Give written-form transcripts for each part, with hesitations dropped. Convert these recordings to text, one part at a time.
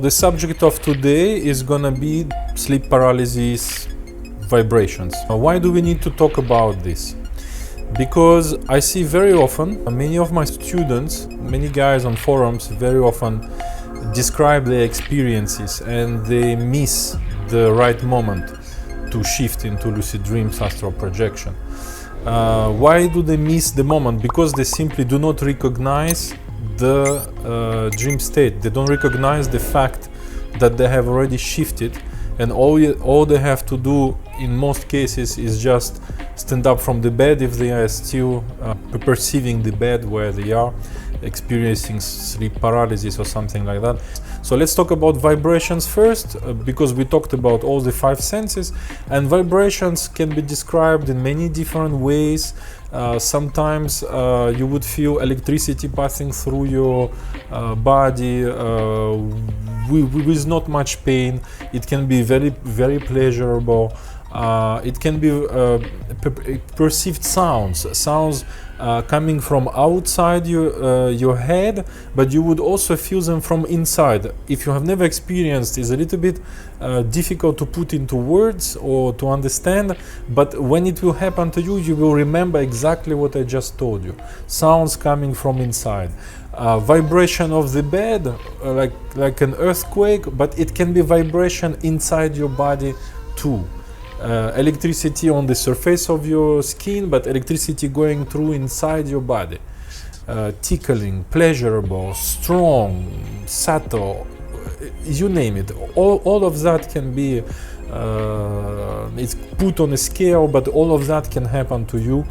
The subject of today is gonna be sleep paralysis vibrations. Why do we need to talk about this? Because I see very often, many of my students, many guys on forums very often describe their experiences and they miss the right moment to shift into lucid dreams, astral projection. Why do they miss the moment? Because they simply do not recognize the dream state. They don't recognize the fact that they have already shifted, and all they have to do in most cases is just stand up from the bed if they are still perceiving the bed where they are, experiencing sleep paralysis or something like that. So let's talk about vibrations first, because we talked about all the five senses, and vibrations can be described in many different ways. Sometimes you would feel electricity passing through your body with not much pain. It can be very pleasurable. It can be perceived sounds coming from outside your head, but you would also feel them from inside. If you have never experienced, it's a little bit difficult to put into words or to understand, but when it will happen to you, you will remember exactly what I just told you. Sounds coming from inside. Vibration of the bed, like an earthquake, but it can be vibration inside your body too. Electricity on the surface of your skin, but electricity going through inside your body. Tickling, pleasurable, strong, subtle, you name it. All of that can be it's put on a scale, but all of that can happen to you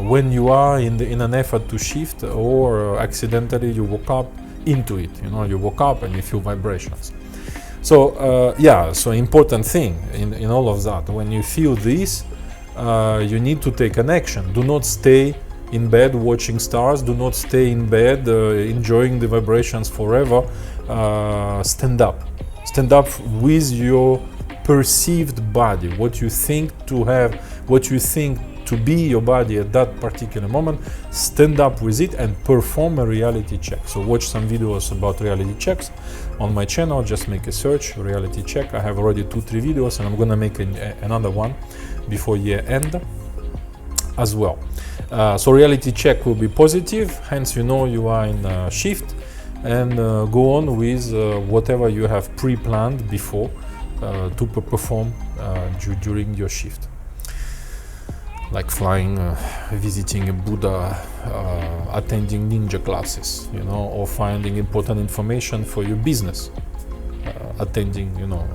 when you are in an effort to shift, or accidentally you woke up into it. You woke up and you feel vibrations. So so important thing in all of that, when you feel this, you need to take an action. Do not stay in bed watching stars. Do not stay in bed enjoying the vibrations forever. Stand up. Stand up with your perceived body, what you think to have, what you think to be your body at that particular moment. Stand up with it and perform a reality check. So watch some videos about reality checks on my channel. Just make a search, reality check. I have already 2-3 videos, and I'm gonna make another one before year end as well. So reality check will be positive, hence you are in a shift, and go on with whatever you have pre-planned before to perform during your shift. Like flying, visiting a Buddha, attending ninja classes, or finding important information for your business, attending,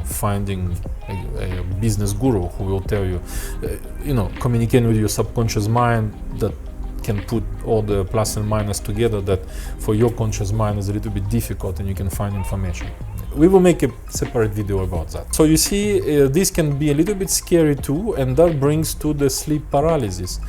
finding a business guru who will tell you, communicating with your subconscious mind that can put all the plus and minus together, that for your conscious mind is a little bit difficult, and you can find information. We will make a separate video about that. So you see, this can be a little bit scary too, and that brings to the sleep paralysis.